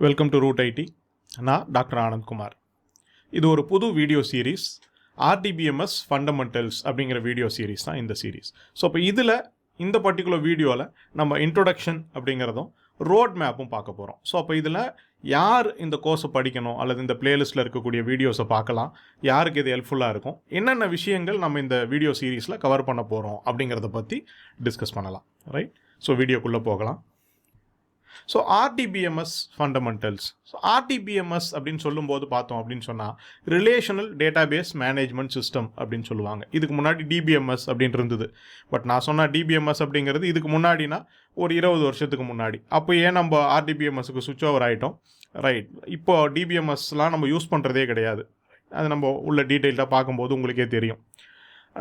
Welcome to Root IT. நான் doctor Anandkumar. இது ஒரு புது வீடியோ சீரீஸ், RDBMS ஃபண்டமெண்டல்ஸ் அப்படிங்கிற வீடியோ சீரீஸ் தான் இந்த சீரீஸ். ஸோ இப்போ இதில் இந்த பர்டிகுலர் வீடியோவில் நம்ம இன்ட்ரொடக்ஷன் அப்படிங்கிறதும் ரோட் மேப்பும் பார்க்க போகிறோம். ஸோ அப்போ இதில் யார் இந்த கோர்ஸை படிக்கணும் அல்லது இந்த பிளேலிஸ்ட்டில் இருக்கக்கூடிய வீடியோஸை பார்க்கலாம், யாருக்கு இது ஹெல்ப்ஃபுல்லாக இருக்கும், என்னென்ன விஷயங்கள் நம்ம இந்த வீடியோ சீரீஸில் கவர் பண்ண போகிறோம் அப்படிங்கிறத பற்றி டிஸ்கஸ் பண்ணலாம். ரைட், ஸோ வீடியோக்குள்ளே போகலாம். So RDBMS fundamentals. So RDBMS அப்படின்னு சொல்லும்போது பார்த்தோம் அப்படின்னு சொன்னால் ரிலேஷனல் டேட்டாபேஸ் மேனேஜ்மெண்ட் சிஸ்டம் அப்படின்னு சொல்லுவாங்க. இதுக்கு முன்னாடி DBMS அப்படின்னு இருந்தது. பட் நான் சொன்ன DBMS அப்படிங்கிறது இதுக்கு முன்னாடினா ஒரு 20 வருஷத்துக்கு முன்னாடி. அப்போ ஏன் நம்ம RDBMSக்கு சுவிட்ச் ஓவர் ஆகிட்டோம். ரைட், இப்போ DBMSலாம் நம்ம யூஸ் பண்ணுறதே கிடையாது. அது நம்ம உள்ள டீட்டெயில்டாக பார்க்கும்போது உங்களுக்கே தெரியும்.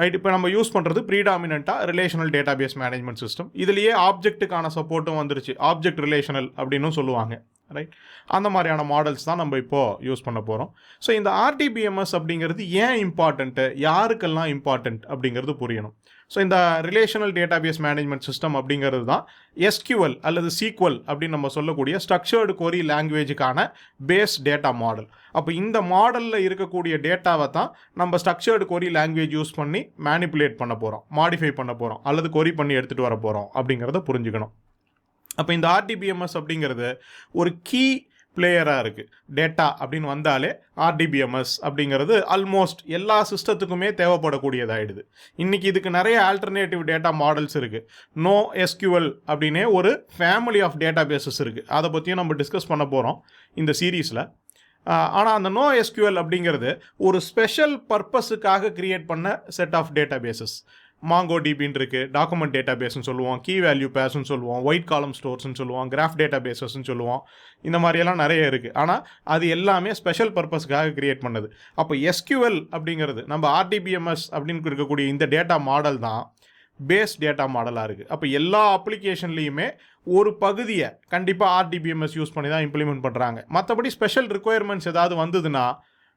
ரைட், இப்போ நம்ம யூஸ் பண்ணுறது ப்ரீடாமினண்ட்டாக ரிலேஷனல் டேட்டாபேஸ் மேனேஜ்மெண்ட் சிஸ்டம். இதுலேயே ஆப்ஜெக்ட்டுக்கான சப்போர்ட்டும் வந்துருச்சு, ஆப்ஜெக்ட் ரிலேஷனல் அப்படின்னும் சொல்லுவாங்க. ரைட், அந்த மாதிரியான மாடல்ஸ் தான் நம்ம இப்போது யூஸ் பண்ண போகிறோம். ஸோ இந்த RDBMS அப்படிங்கிறது ஏன் இம்பார்ட்டண்ட்டு, யாருக்கெல்லாம் இம்பார்ட்டண்ட் அப்படிங்கிறது புரியணும். ஸோ இந்த ரிலேஷனல் டேட்டாபேஸ் மேனேஜ்மெண்ட் சிஸ்டம் அப்படிங்கிறது தான் SQL அல்லது SQL அப்படின்னு நம்ம சொல்லக்கூடிய ஸ்ட்ரக்சர்டு கொரி லாங்குவேஜுக்கான பேஸ் டேட்டா மாடல். அப்போ இந்த மாடலில் இருக்கக்கூடிய டேட்டாவை தான் நம்ம ஸ்ட்ரக்சர்டு கொரி லாங்குவேஜ் யூஸ் பண்ணி மேனிப்புலேட் பண்ண போகிறோம், மாடிஃபை பண்ண போகிறோம் அல்லது கொரி பண்ணி எடுத்துகிட்டு வர போகிறோம் அப்படிங்கிறத புரிஞ்சுக்கணும். அப்போ இந்த RDBMS அப்படிங்கிறது ஒரு கீ பிளேயராக இருக்குது. டேட்டா அப்படின்னு வந்தாலே RDBMS அப்படிங்கிறது ஆல்மோஸ்ட் எல்லா சிஸ்டத்துக்குமே தேவைப்படக்கூடியதாகிடுது. இன்றைக்கி இதுக்கு நிறைய ஆல்டர்னேட்டிவ் டேட்டா மாடல்ஸ் இருக்குது. nosql அப்படின்னே ஒரு ஃபேமிலி ஆஃப் டேட்டா பேசஸ் இருக்குது. அதை பற்றியும் நம்ம டிஸ்கஸ் பண்ண போகிறோம் இந்த சீரீஸில். ஆனால் அந்த nosql அப்படிங்கிறது ஒரு ஸ்பெஷல் பர்பஸுக்காக க்ரியேட் பண்ண செட் ஆஃப் டேட்டா பேசஸ். MongoDBன்னு இருக்குது, டாக்குமெண்ட் டேட்டா பேஸ்ன்னு சொல்லுவோம், கீ வேல்யூ பேஸ்ன்னு சொல்லுவோம், ஒயிட் காலம் ஸ்டோர்ஸ்ன்னு சொல்லுவோம், கிராஃப் டேட்டா பேசஸ்ன்னு சொல்லுவோம். இந்த மாதிரியெல்லாம் நிறைய இருக்குது. ஆனால் அது எல்லாமே ஸ்பெஷல் பர்பஸ்க்காக க்ரியேட் பண்ணது. அப்போ SQL அப்படிங்கிறது நம்ம RDBMS அப்படின்னு இருக்கக்கூடிய இந்த டேட்டா மாடல் தான் பேஸ் டேட்டா மாடலாக இருக்குது. அப்போ எல்லா அப்ளிகேஷன்லேயுமே ஒரு பகுதியை கண்டிப்பாக RDBMS யூஸ் பண்ணி தான் இம்ப்ளிமெண்ட் பண்ணுறாங்க. மற்றபடி ஸ்பெஷல் ரிக்குயர்மெண்ட்ஸ் ஏதாவது வந்ததுன்னா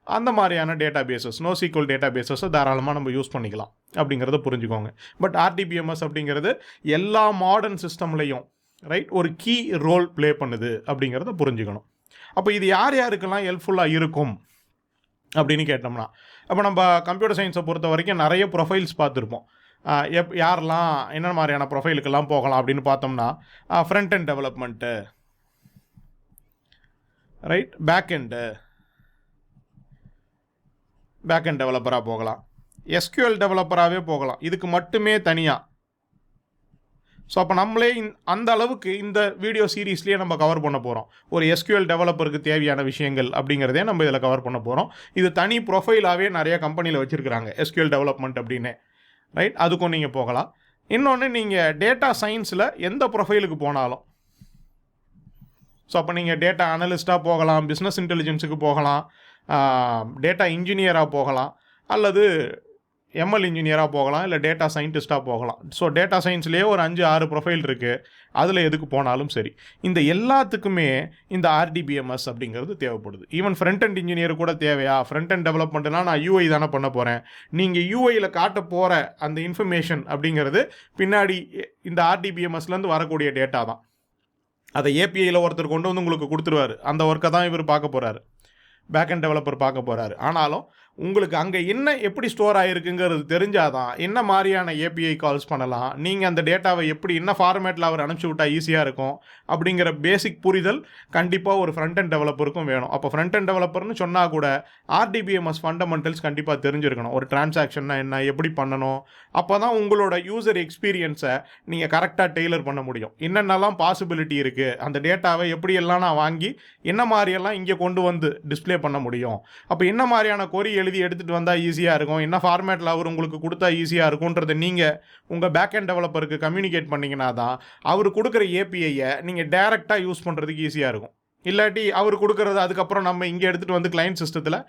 அந்த மாதிரியான டேட்டா பேசஸ், nosql டேட்டா பேசஸை தாராளமாக நம்ம யூஸ் பண்ணிக்கலாம் அப்படிங்கிறத புரிஞ்சுக்கோங்க. பட் RDBMS அப்படிங்கிறது எல்லா மாடர்ன் சிஸ்டம்லையும் ரைட் ஒரு கீ ரோல் ப்ளே பண்ணுது அப்படிங்கிறத புரிஞ்சுக்கணும். அப்போ இது யார் யாருக்கெல்லாம் ஹெல்ப்ஃபுல்லாக இருக்கும் அப்படின்னு கேட்டோம்னா, அப்போ நம்ம கம்ப்யூட்டர் சயின்ஸை பொறுத்த வரைக்கும் நிறைய ப்ரொஃபைல்ஸ் பார்த்துருப்போம். யாரெல்லாம் என்ன மாதிரியான ப்ரொஃபைலுக்கெல்லாம் போகலாம் அப்படின்னு பார்த்தோம்னா, front and development, right, back and டெவலப்பராக போகலாம், SQL டெவலப்பராகவே போகலாம், இதுக்கு மட்டுமே தனியாக. ஸோ அப்போ நம்மளே அந்த அளவுக்கு இந்த வீடியோ சீரீஸ்லேயே நம்ம கவர் பண்ண போகிறோம். ஒரு SQL டெவலப்பருக்கு தேவையான விஷயங்கள் அப்படிங்கிறதே நம்ம இதில் கவர் பண்ண போகிறோம். இது தனி ப்ரொஃபைலாகவே நிறைய கம்பெனியில் வச்சுருக்கிறாங்க, SQL டெவலப்மெண்ட் அப்படின்னு. ரைட், அதுக்கும் நீங்கள் போகலாம். இன்னொன்று, நீங்கள் டேட்டா சயின்ஸில் எந்த ப்ரொஃபைலுக்கு போனாலும், ஸோ அப்போ நீங்கள் டேட்டா அனலிஸ்ட்டாக போகலாம், பிஸ்னஸ் இன்டெலிஜென்ஸுக்கு போகலாம், டேட்டா இன்ஜினியராக போகலாம், அல்லது ML இன்ஜினியராக போகலாம், இல்லை டேட்டா சயின்டிஸ்ட்டாக போகலாம். ஸோ டேட்டா சயின்ஸ்லேயே ஒரு 5-6 ப்ரொஃபைல் இருக்குது. அதில் எதுக்கு போனாலும் சரி, இந்த எல்லாத்துக்குமே இந்த RDBMS அப்படிங்கிறது தேவைப்படுது. ஈவன் ஃப்ரண்ட் அண்ட் இன்ஜினியர் கூட தேவையா? ஃப்ரண்ட் அண்ட் டெவலப்மெண்ட்னா நான் UI தானே பண்ண போகிறேன். நீங்கள் UIயில் காட்ட போகிற அந்த இன்ஃபர்மேஷன் அப்படிங்கிறது பின்னாடி இந்த RDBMSலேருந்து வரக்கூடிய டேட்டா தான். அதை APIயில் ஒருத்தர் கொண்டு வந்து உங்களுக்கு கொடுத்துருவார். அந்த ஒர்க்கை தான் இவர் பார்க்க போகிறாரு, பேக் அண்ட் டெவலப்பர் பார்க்க போகிறாரு. ஆனாலும் உங்களுக்கு அங்கே என்ன எப்படி ஸ்டோர் ஆகிருக்குங்கிறது தெரிஞ்சாதான் என்ன மாதிரியான API கால்ஸ் பண்ணலாம், நீங்கள் அந்த டேட்டாவை எப்படி என்ன ஃபார்மேட்டில் அவர் அனுப்பிச்சி விட்டால் ஈஸியாக இருக்கும் அப்படிங்கிற பேசிக் புரிதல் கண்டிப்பாக ஒரு ஃப்ரண்ட் அண்ட் டெவலப்பருக்கும் வேணும். அப்போ ஃப்ரண்ட் அண்ட் டெவலப்பர்னு சொன்னால் கூட RDBMS ஃபண்டமெண்டல்ஸ் கண்டிப்பாக தெரிஞ்சிருக்கணும். ஒரு டிரான்சாக்ஷன்னா என்ன, எப்படி பண்ணணும், அப்போ தான் உங்களோட யூசர் எக்ஸ்பீரியன்ஸை நீங்கள் கரெக்டாக டெய்லர் பண்ண முடியும். என்னென்னலாம் பாசிபிலிட்டி இருக்குது, அந்த டேட்டாவை எப்படியெல்லாம் நான் வாங்கி என்ன மாதிரியெல்லாம் இங்கே கொண்டு வந்து டிஸ்பிளே பண்ண முடியும், அப்போ என்ன மாதிரியான கொரி எழுதி எடுத்துகிட்டு வந்தால் ஈஸியாக இருக்கும், என்ன ஃபார்மேட்டில் அவர் உங்களுக்கு கொடுத்தா ஈஸியாக இருக்கும்ன்றதை நீங்கள் உங்கள் பேக் அண்ட் டெவலப்பருக்கு கம்யூனிகேட் பண்ணிங்கன்னா தான் அவர் கொடுக்குற APIயை நீங்கள் டைரெக்டாக யூஸ் பண்ணுறதுக்கு ஈஸியாக இருக்கும். இல்லாட்டி அவர் கொடுக்குறது அதுக்கப்புறம் நம்ம இங்கே எடுத்துகிட்டு வந்து கிளைண்ட் சிஸ்டத்தில்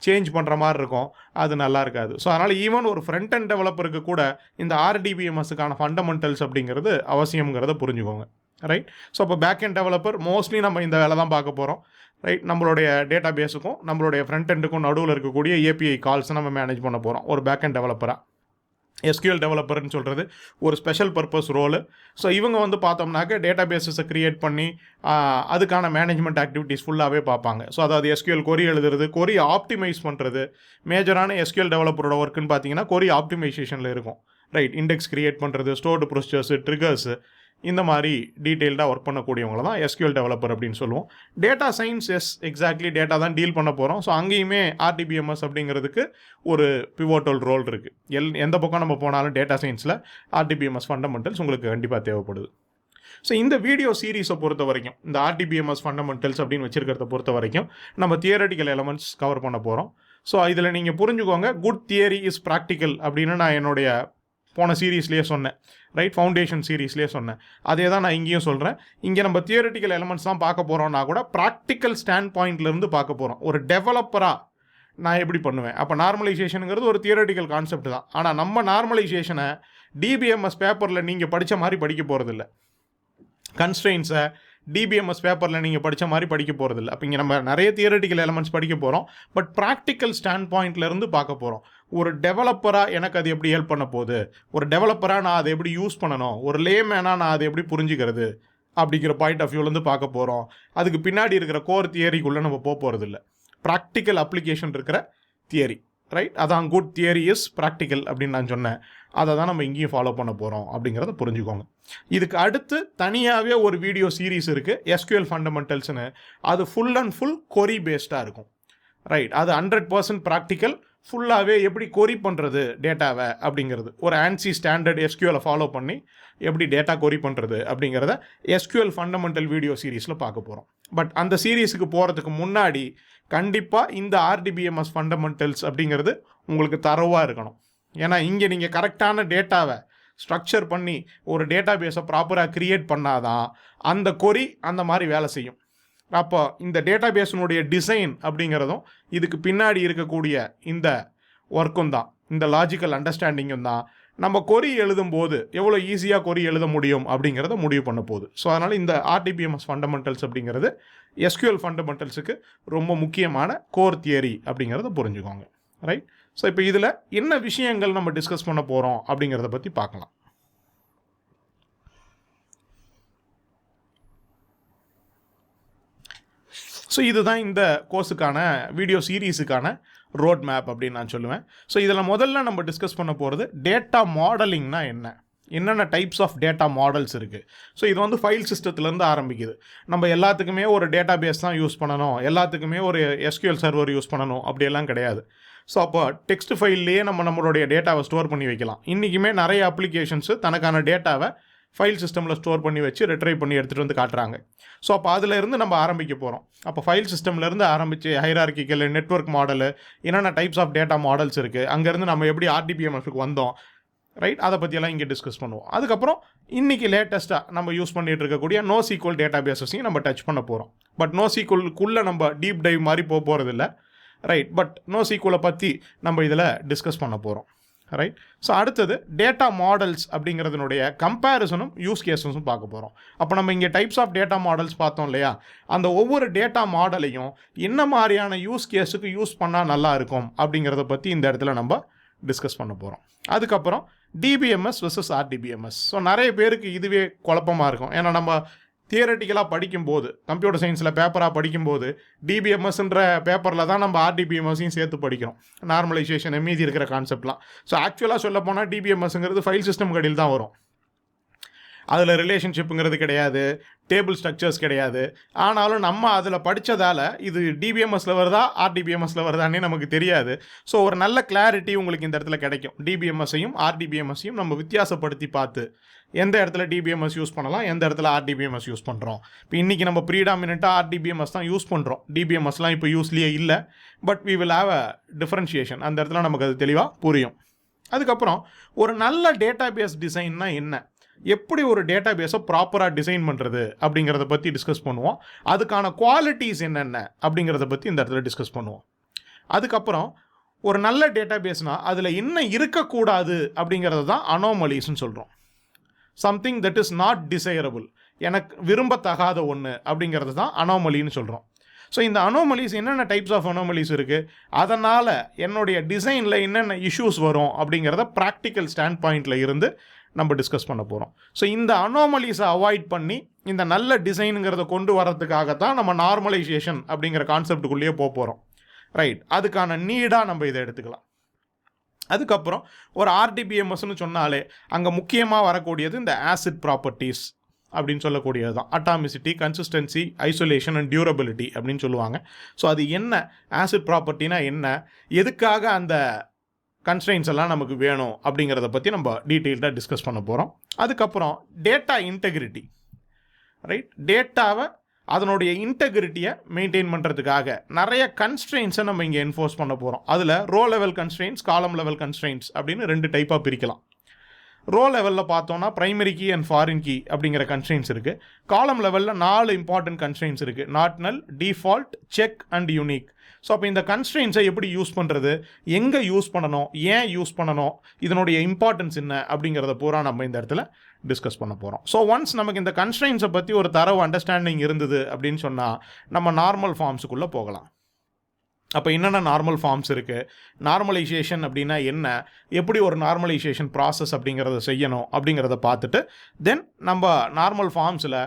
சேஞ்ச் பண்ணுற மாதிரி இருக்கும், அது நல்லா இருக்காது. ஸோ அதனால் ஈவன் ஒரு ஃப்ரண்ட் அண்ட் டெவலப்பருக்கு கூட இந்த RDBMSக்கான ஃபண்டமெண்டல்ஸ் அப்படிங்கிறது அவசியங்கிறத புரிஞ்சுக்கோங்க. ரைட், ஸோ அப்போ பேக் அண்ட் டெவலப்பர் மோஸ்ட்லி நம்ம இந்த வேலை தான் பார்க்க போகிறோம். ரைட், நம்மளுடைய டேட்டா பேஸுக்கும் நம்மளுடைய ஃப்ரண்ட் எண்டுக்கும் நடுவில் இருக்கக்கூடிய API கால்ஸை நம்ம மேனேஜ் பண்ண போகிறோம் ஒரு பேக் அண்ட் டெவலப்பராக. எஸ்கியூஎல் டெவலப்பர்னு சொல்கிறது ஒரு ஸ்பெஷல் பர்பஸ் ரோலு. ஸோ இவங்க வந்து பார்த்தோம்னாக்க டேட்டா பேஸஸை க்ரியேட் பண்ணி அதுக்கான மேனேஜ்மெண்ட் ஆக்டிவிட்டீஸ் ஃபுல்லாகவே பார்ப்பாங்க. ஸோ அதாவது எஸ்கியூஎல் கொரி எழுதுறது, கொரி ஆப்டிமைஸ் பண்ணுறது. மேஜரான எஸ்கியூஎல் டெவலப்பரோட ஒர்க்குன்னு பார்த்தீங்கன்னா கொரி ஆப்டிமைசேஷனில் இருக்கும். ரைட், இண்டெக்ஸ் க்ரியேட் பண்ணுறது, ஸ்டோர்டு ப்ரொசீஜர்ஸு, ட்ரிகர்ஸு, இந்த மாதிரி டீட்டெயில்டாக ஒர்க் பண்ணக்கூடியவங்கள தான் எஸ்கியூஎல் டெவலப்பர் அப்படின்னு சொல்லுவோம். டேட்டா சயின்ஸ் எக்ஸாக்ட்லி டேட்டா தான் டீல் பண்ண போகிறோம். ஸோ அங்கேயுமே RDBMS அப்படிங்கிறதுக்கு ஒரு பிவோட்டல் ரோல் இருக்குது. எந்த பக்கம் நம்ம போனாலும் டேட்டா சயின்ஸில் RDBMS ஃபண்டமெண்டல்ஸ் உங்களுக்கு கண்டிப்பாக தேவைப்படுது. ஸோ இந்த வீடியோ சீரீஸை பொறுத்த வரைக்கும், இந்த RDBMS ஃபண்டமெண்டல்ஸ் அப்படின்னு வச்சுருக்கிறத பொறுத்த வரைக்கும் நம்ம தியரட்டிக்கல் எலமெண்ட்ஸ் கவர் பண்ண போகிறோம். ஸோ இதில் நீங்கள் புரிஞ்சுக்கோங்க, குட் தியரி இஸ் ப்ராக்டிக்கல் அப்படின்னு நான் என்னுடைய போன சீரீஸ்லேயே சொன்னேன். ரைட், ஃபவுண்டேஷன் சீரீஸ்லேயே சொன்னேன். அதே தான் நான் இங்கேயும் சொல்கிறேன். இங்கே நம்ம தியரட்டிக்கல் எலமெண்ட்ஸ் தான் பார்க்க போகிறோம்னா கூட ப்ராக்டிக்கல் ஸ்டாண்ட் பாயிண்ட்லேருந்து பார்க்க போகிறோம். ஒரு டெவலப்பராக நான் எப்படி பண்ணுவேன். அப்போ நார்மலைசேஷனுங்கிறது ஒரு தியரட்டிக்கல் கான்செப்ட் தான். ஆனால் நம்ம நார்மலைசேஷனை DBMS பேப்பரில் நீங்கள் படித்த மாதிரி படிக்க போகிறதில்ல. கன்ஸ்ட்ரெயின்ஸை DBMS பேப்பரில் நீங்கள் படித்த மாதிரி படிக்க போகிறதில்ல. அப்போ இங்கே நம்ம நிறைய தியரட்டிக்கல் எலமெண்ட்ஸ் படிக்க போகிறோம். பட் ப்ராக்டிக்கல் ஸ்டாண்ட் பாயிண்ட்லேருந்து பார்க்க போகிறோம். ஒரு டெவலப்பராக எனக்கு அது எப்படி ஹெல்ப் பண்ண போகுது, ஒரு டெவலப்பராக நான் அதை எப்படி யூஸ் பண்ணணும், ஒரு லேமேனாக நான் அதை எப்படி புரிஞ்சுக்கிறது அப்படிங்கிற பாயிண்ட் ஆஃப் வியூலேருந்து பார்க்க போகிறோம். அதுக்கு பின்னாடி இருக்கிற கோர் தியரிக்குள்ளே நம்ம போகிறதில்ல. ப்ராக்டிக்கல் அப்ளிகேஷன் இருக்கிற தியரி. ரைட், அதான் குட் தியரி இஸ் ப்ராக்டிக்கல் அப்படின்னு நான் சொன்னேன். அதை தான் நம்ம இங்கேயும் ஃபாலோ பண்ண போகிறோம் அப்படிங்கிறத புரிஞ்சுக்கோங்க. இதுக்கு அடுத்து தனியாகவே ஒரு வீடியோ சீரீஸ் இருக்குது, SQL ஃபண்டமெண்டல்ஸ்னு. அது ஃபுல் அண்ட் ஃபுல் கொரி பேஸ்டாக இருக்கும். ரைட், அது 100% ப்ராக்டிக்கல். ஃபுல்லாகவே எப்படி கொரி பண்ணுறது டேட்டாவை அப்படிங்கிறது, ஒரு ANSI ஸ்டாண்டர்ட் SQL ஃபாலோ பண்ணி எப்படி டேட்டா கொரி பண்ணுறது அப்படிங்கிறத SQL ஃபண்டமெண்டல் வீடியோ சீரீஸில் பார்க்க போகிறோம். பட் அந்த சீரீஸுக்கு போகிறதுக்கு முன்னாடி கண்டிப்பாக இந்த RDBMS ஃபண்டமெண்டல்ஸ் அப்படிங்கிறது உங்களுக்கு தரவாக இருக்கணும். ஏன்னா இங்கே நீங்கள் கரெக்டான டேட்டாவை ஸ்ட்ரக்சர் பண்ணி ஒரு டேட்டா பேஸை ப்ராப்பராக க்ரியேட் பண்ணாதான் அந்த கொரி அந்த மாதிரி வேலை செய்யும். அப்போ இந்த டேட்டா பேஸினுடைய டிசைன் அப்படிங்கிறதும் இதுக்கு பின்னாடி இருக்கக்கூடிய இந்த ஒர்க்கும் தான், இந்த லாஜிக்கல் அண்டர்ஸ்டாண்டிங்கும் தான் நம்ம கொரி எழுதும்போது எவ்வளோ ஈஸியாக கொரி எழுத முடியும் அப்படிங்கிறத முடிவு பண்ண போகுது. ஸோ அதனால் இந்த RDBMS ஃபண்டமெண்டல்ஸ் அப்படிங்கிறது SQL ஃபண்டமெண்டல்ஸுக்கு ரொம்ப முக்கியமான கோர் தியரி அப்படிங்கிறத புரிஞ்சுக்கோங்க. ரைட், ஸோ இப்போ இதில் என்ன விஷயங்கள் நம்ம டிஸ்கஸ் பண்ண போகிறோம் அப்படிங்கிறத பற்றி பார்க்கலாம். ஸோ இதுதான் இந்த கோர்ஸுக்கான வீடியோ சீரீஸுக்கான ரோட் மேப் அப்படின்னு நான் சொல்லுவேன். ஸோ இதில் முதல்ல நம்ம டிஸ்கஸ் பண்ண போகிறது டேட்டா மாடலிங்னா என்னென்ன டைப்ஸ் ஆஃப் டேட்டா மாடல்ஸ் இருக்குது. ஸோ இது வந்து ஃபைல் சிஸ்டத்துலேருந்து ஆரம்பிக்குது. நம்ம எல்லாத்துக்குமே ஒரு டேட்டா பேஸ் தான் யூஸ் பண்ணணும், எல்லாத்துக்குமே ஒரு SQL சர்வர் யூஸ் பண்ணணும் அப்படியெல்லாம் கிடையாது. ஸோ அப்போ டெக்ஸ்ட் ஃபைல்லையே நம்மளுடைய டேட்டாவை ஸ்டோர் பண்ணி வைக்கலாம். இன்றைக்குமே நிறைய அப்ளிகேஷன்ஸு தனக்கான டேட்டாவை ஃபைல் சிஸ்டமில் ஸ்டோர் பண்ணி வச்சு ரிட்ரைவ் பண்ணி எடுத்துகிட்டு வந்து காட்டுறாங்க. ஸோ அப்போ அதிலேருந்து நம்ம ஆரம்பிக்க போகிறோம். அப்போ ஃபைல் சிஸ்டம்லேருந்து ஆரம்பித்து ஹைரார்கிக்கல், நெட்வொர்க் மாடலு, என்னென்ன டைப்ஸ் ஆஃப் டேட்டா மாடல்ஸ் இருக்குது, அங்கேருந்து நம்ம எப்படி RDBMSக்கு வந்தோம், ரைட், அதை பற்றியெல்லாம் இங்கே டிஸ்கஸ் பண்ணுவோம். அதுக்கப்புறம் இன்றைக்கி லேட்டஸ்ட்டாக நம்ம யூஸ் பண்ணிகிட்டு இருக்கக்கூடிய nosql டேட்டா பேஸஸையும் நம்ம டச் பண்ண போகிறோம். பட் nosqlக்குள்ளே நம்ம டீப் டைவ் மாதிரி போகிறதில்ல. ரைட், பட் nosql பற்றி நம்ம இதில் டிஸ்கஸ் பண்ண போகிறோம். ரைட், ஸோ அடுத்தது டேட்டா மாடல்ஸ் அப்படிங்கிறதுனுடைய கம்பேரிசனும் யூஸ் கேஸஸும் பார்க்க போகிறோம். அப்போ நம்ம இங்கே டைப்ஸ் ஆஃப் டேட்டா மாடல்ஸ் பார்த்தோம் இல்லையா, அந்த ஒவ்வொரு டேட்டா மாடலையும் என்ன மாதிரியான யூஸ் கேஸுக்கு யூஸ் பண்ணால் நல்லா இருக்கும் அப்படிங்கிறத பற்றி இந்த இடத்துல நம்ம டிஸ்கஸ் பண்ண போகிறோம். அதுக்கப்புறம் DBMS vs RDBMS. ஸோ நிறைய பேருக்கு இதுவே குழப்பமாக இருக்கும். ஏன்னா நம்ம தியரட்டிக்கலாக படிக்கும்போது, கம்ப்யூட்டர் சயின்ஸில் பேப்பராக படிக்கும்போது DBMSன்ற பேப்பரில் தான் நம்ம RDBMSையும் சேர்த்து படிக்கிறோம், நார்மலைசேஷன் மீதி இருக்கிற கான்செப்ட்லாம். ஸோ ஆக்சுவலாக சொல்ல போனால் DBMSங்கிறது ஃபைல் சிஸ்டம் கடையில் தான் வரும். அதில் ரிலேஷன்ஷிப்புங்கிறது கிடையாது, டேபிள் ஸ்ட்ரக்சர்ஸ் கிடையாது. ஆனாலும் நம்ம அதில் படித்ததால் இது DBMSல வருதா RDBMSல வருதானே நமக்கு தெரியாது. ஸோ ஒரு நல்ல கிளாரிட்டி உங்களுக்கு இந்த இடத்துல கிடைக்கும். DBMSையும் RDBMSையும் நம்ம வித்தியாசப்படுத்தி பார்த்து எந்த இடத்துல DBMS யூஸ் பண்ணலாம், எந்த இடத்துல RDBMS யூஸ் பண்ணுறோம். இப்போ இன்றைக்கி நம்ம ப்ரீடாமினெண்ட்டாக RDBMS தான் யூஸ் பண்ணுறோம். DBMSலாம் இப்போ யூஸ்லேயே இல்லை. But we will have a differentiation. அந்த இடத்துல நமக்கு அது தெளிவாக புரியும். அதுக்கப்புறம் ஒரு நல்ல டேட்டா பேஸ் டிசைன்னா என்ன, எப்படி ஒரு டேட்டா பேஸை ப்ராப்பராக டிசைன் பண்ணுறது அப்படிங்கிறத பற்றி டிஸ்கஸ் பண்ணுவோம். அதுக்கான குவாலிட்டிஸ் என்னென்ன அப்படிங்கிறத பற்றி இந்த இடத்துல டிஸ்கஸ் பண்ணுவோம். அதுக்கப்புறம் ஒரு நல்ல டேட்டா பேஸ்னால் அதில் என்ன இருக்கக்கூடாது அப்படிங்கிறது தான் அனோமலிஸ்ன்னு சொல்கிறோம். Something that is not desirable, எனக்கு விரும்பத்தகாத ஒன்று அப்படிங்கிறது தான் அனோமலின்னு சொல்கிறோம். ஸோ இந்த அனோமலிஸ் என்னென்ன டைப்ஸ் ஆஃப் அனோமலிஸ் இருக்குது, அதனால் என்னுடைய டிசைனில் என்னென்ன இஷ்யூஸ் வரும் அப்படிங்கிறத ப்ராக்டிக்கல் ஸ்டாண்ட் பாயிண்டில் இருந்து நம்ம டிஸ்கஸ் பண்ண போகிறோம். ஸோ இந்த அனோமலிஸை அவாய்ட் பண்ணி இந்த நல்ல டிசைனுங்கிறத கொண்டு வரதுக்காகத்தான் நம்ம நார்மலைசேஷன் அப்படிங்கிற கான்செப்டுக்குள்ளேயே போகிறோம். ரைட், அதுக்கான நீடாக நம்ம இதை எடுத்துக்கலாம். அதுக்கப்புறம் ஒரு RDBMSன்னு சொன்னாலே அங்கே முக்கியமாக வரக்கூடியது இந்த ஆசிட் ப்ராப்பர்ட்டிஸ் அப்படின்னு சொல்லக்கூடியது தான். Atomicity, consistency, isolation and durability அப்படின்னு சொல்லுவாங்க. ஸோ அது என்ன, ஆசிட் ப்ராப்பர்ட்டினா என்ன, எதுக்காக அந்த கன்ஸ்ட்ரெயின்ஸ் எல்லாம் நமக்கு வேணும் அப்படிங்கிறத பற்றி நம்ம டீட்டெயில்டாக டிஸ்கஸ் பண்ண போகிறோம். அதுக்கப்புறம் டேட்டா இன்டெகிரிட்டி. ரைட், டேட்டாவை அதனுடைய இன்டெகிரிட்டியை மெயின்டைன் பண்ணுறதுக்காக நிறைய கன்ஸ்ட்ரெயின்ஸை நம்ம இங்கே என்ஃபோர்ஸ் பண்ண போகிறோம். அதில் row level constraints, column level constraints அப்படின்னு 2 டைப்பாக பிரிக்கலாம். ரோ லெவலில் பார்த்தோன்னா primary key and foreign key அப்படிங்கிற கன்ஸ்ட்ரெயின்ஸ் இருக்குது. காலம் லெவலில் 4 இம்பார்ட்டன்ட் கன்ஸ்ட்ரெயின்ஸ் இருக்குது: not null, default, check and unique. So அப்போ இந்த கன்ஸ்ட்ரெயின்ஸை எப்படி யூஸ் பண்ணுறது, எங்கே யூஸ் பண்ணணும், ஏன் யூஸ் பண்ணணும், இதனுடைய இம்பார்ட்டன்ஸ் என்ன அப்படிங்கிறத பூரா நம்ம இந்த இடத்துல டிஸ்கஸ் பண்ண போகிறோம். ஸோ ஒன்ஸ் நமக்கு இந்த கன்ஸ்ட்ரெயின்ஸை பற்றி ஒரு தரவு அண்டர்ஸ்டாண்டிங் இருந்தது அப்படின்னு சொன்னால் நம்ம நார்மல் ஃபார்ம்ஸுக்குள்ளே போகலாம். அப்போ என்னென்ன நார்மல் ஃபார்ம்ஸ் இருக்குது, நார்மலைசேஷன் அப்படின்னா என்ன, எப்படி ஒரு நார்மலைசேஷன் ப்ராசஸ் அப்படிங்கிறத செய்யணும் அப்படிங்கிறத பார்த்துட்டு தென் நம்ம நார்மல் ஃபார்ம்ஸில்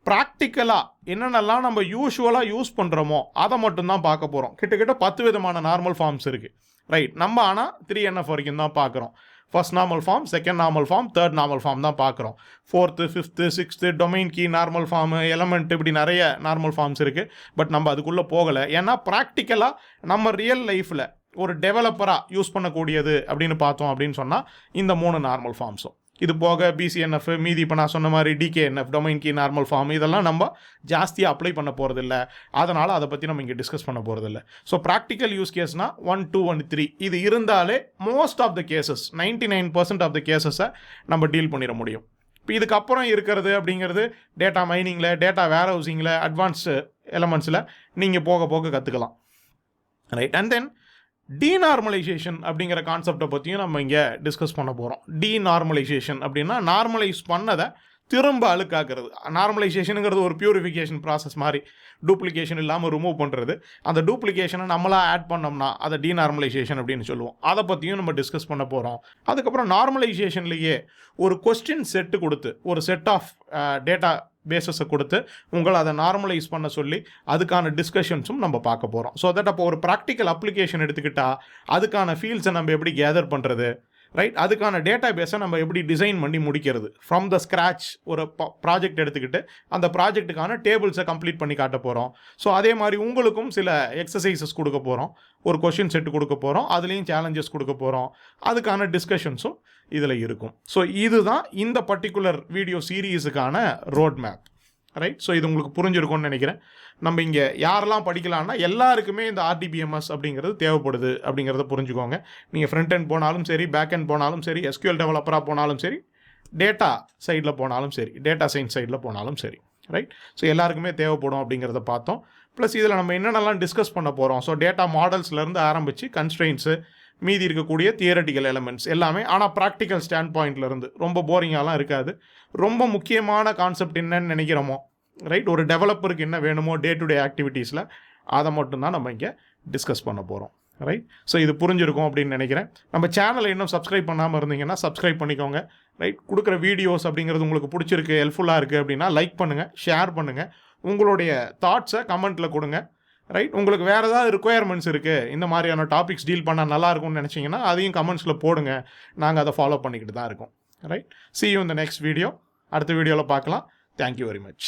ப்ராக்டிக்கலாக என்னென்னலாம் நம்ம யூஸ்வலாக யூஸ் பண்ணுறோமோ அதை மட்டும்தான் பார்க்க போகிறோம். கிட்டத்தட்ட 10 விதமான நார்மல் ஃபார்ம்ஸ் இருக்குது. ரைட், நம்ம ஆனால் 3NF வரைக்கும் தான் பார்க்குறோம். First normal form, second normal form, third normal form தான் பார்க்குறோம். 4th, 5th, 6th domain key normal form, element, இப்படி நிறைய நார்மல் ஃபார்ம்ஸ் இருக்குது. பட் நம்ம அதுக்குள்ளே போகலை. ஏன்னா ப்ராக்டிக்கலாக நம்ம ரியல் லைஃப்பில் ஒரு டெவலப்பராக யூஸ் பண்ணக்கூடியது அப்படின்னு பார்த்தோம் அப்படின்னு சொன்னால் இந்த 3 நார்மல் ஃபார்ம்ஸும். இது போக BCNF, மீதி இப்போ நான் சொன்ன மாதிரி DKNF, domain key normal form, இதெல்லாம் நம்ம ஜாஸ்தியாக அப்ளை பண்ண போகிறதில்ல. அதனால் அதை பற்றி நம்ம இங்கே டிஸ்கஸ் பண்ண போகிறதில்ல. ஸோ ப்ராக்டிக்கல் யூஸ் கேஸ்னால் 1, 2 and 3 இது இருந்தாலே most of the cases, 99% of the கேசஸை நம்ம டீல் பண்ணிட முடியும். இப்போ இதுக்கப்புறம் இருக்கிறது அப்படிங்கிறது டேட்டா மைனிங்கில், டேட்டா வேர் ஹவுசிங்கில், அட்வான்ஸ்டு எலமெண்ட்ஸில் நீங்கள் போக போக கற்றுக்கலாம். ரைட், அண்ட் தென் டீநார்மலைசேஷன் அப்படிங்கிற கான்செப்டை பற்றியும் நம்ம இங்கே டிஸ்கஸ் பண்ண போகிறோம். டீநார்மலைசேஷன் அப்படின்னா நார்மலைஸ் பண்ணதை திரும்ப அழுக்காக்குறது. நார்மலைசேஷனுங்கிறது ஒரு பியூரிஃபிகேஷன் ப்ராசஸ் மாதிரி, டூப்ளிகேஷன் இல்லாமல் ரிமூவ் பண்ணுறது. அந்த டூப்ளிகேஷனை நம்மளாக ஆட் பண்ணோம்னா அதை டீநார்மலைசேஷன் அப்படின்னு சொல்லுவோம். அதை பற்றியும் நம்ம டிஸ்கஸ் பண்ண போகிறோம். அதுக்கப்புறம் நார்மலைசேஷன்லேயே ஒரு கொஸ்டின் செட்டு கொடுத்து, ஒரு செட் ஆஃப் டேட்டா பேஸஸை கொடுத்து உங்களை அதை நார்மலைஸ் பண்ண சொல்லி அதுக்கான டிஸ்கஷன்ஸும் நம்ம பார்க்க போகிறோம். ஸோ தட் அப்போ ஒரு ப்ராக்டிக்கல் அப்ளிகேஷன் எடுத்துக்கிட்டால் அதுக்கான ஃபீல்ட்ஸை நம்ம எப்படி கேதர் பண்ணுறது, ரைட், அதுக்கான டேட்டா பேஸை நம்ம எப்படி டிசைன் பண்ணி முடிக்கிறது, ஃப்ரம் த ஸ்க்ராச் ஒரு ப்ராஜெக்ட் எடுத்துக்கிட்டு அந்த ப்ராஜெக்ட்டுக்கான டேபிள்ஸை கம்ப்ளீட் பண்ணி காட்ட போகிறோம். ஸோ அதே மாதிரி உங்களுக்கும் சில எக்ஸசைசஸ் கொடுக்க போகிறோம், ஒரு கொஷின் செட்டு கொடுக்க போகிறோம், அதுலேயும் சேலஞ்சஸ் கொடுக்க போகிறோம், அதுக்கான டிஸ்கஷன்ஸும் இதில் இருக்கும். ஸோ இதுதான் இந்த பர்டிகுலர் வீடியோ சீரீஸுக்கான ரோட் மேப். ரைட், ஸோ இது உங்களுக்கு புரிஞ்சிருக்கும்னு நினைக்கிறேன். நம்ம இங்கே யாரெல்லாம் படிக்கலாம்னா எல்லாருக்குமே இந்த RDBMS அப்படிங்கிறது தேவைப்படுது அப்படிங்கிறத புரிஞ்சுக்கோங்க. நீங்கள் ஃப்ரண்ட் எண்ட் போனாலும் சரி, பேக் எண்ட் போனாலும் சரி, SQL டெவலப்பராக போனாலும் சரி, டேட்டா சைடில் போனாலும் சரி, டேட்டா சயின்ஸ் சைடில் போனாலும் சரி. ரைட், ஸோ எல்லாருக்குமே தேவைப்படும் அப்படிங்கிறத பார்த்தோம். ப்ளஸ் இதில் நம்ம என்னென்னலாம் டிஸ்கஸ் பண்ண போகிறோம், ஸோ டேட்டா மாடல்ஸ்லேருந்து ஆரம்பித்து கன்ஸ்ட்ரெயின்ஸு, மீதி இருக்கக்கூடிய தியரட்டிக்கல் எலமெண்ட்ஸ் எல்லாமே, ஆனால் ப்ராக்டிக்கல் ஸ்டாண்ட் பாயிண்ட்லேருந்து ரொம்ப போரிங்காலாம் இருக்காது. ரொம்ப முக்கியமான கான்செப்ட் என்னன்னு நினைக்கிறோமோ, ரைட், ஒரு டெவலப்பருக்கு என்ன வேணுமோ டே டு டே ஆக்டிவிட்டீஸில் அதை மட்டும்தான் நம்ம இங்கே டிஸ்கஸ் பண்ண போகிறோம். ரைட், ஸோ இது புரிஞ்சிருக்கும் அப்படின்னு நினைக்கிறேன். நம்ம சேனலை இன்னும் சப்ஸ்கிரைப் பண்ணாமல் இருந்தீங்கன்னா சப்ஸ்கிரைப் பண்ணிக்கோங்க. ரைட், கொடுக்குற வீடியோஸ் அப்படிங்கிறது உங்களுக்கு பிடிச்சிருக்கு, ஹெல்ப்ஃபுல்லாக இருக்குது அப்படின்னா லைக் பண்ணுங்கள், ஷேர் பண்ணுங்கள், உங்களுடைய தாட்ஸை கமெண்ட்டில் கொடுங்க. ரைட், உங்களுக்கு வேறு ஏதாவது ரிக்குயர்மெண்ட்ஸ் இருக்குது, இந்த மாதிரியான டாபிக்ஸ் டீல் பண்ணால் நல்லாயிருக்கும்னு நினச்சிங்கன்னா அதையும் கமெண்ட்ஸில் போடுங்க, நாங்கள் அதை ஃபாலோ பண்ணிக்கிட்டு தான் இருக்கோம். Right, see you in the next video. அடுத்த வீடியோவில் பார்க்கலாம். Thank you very much.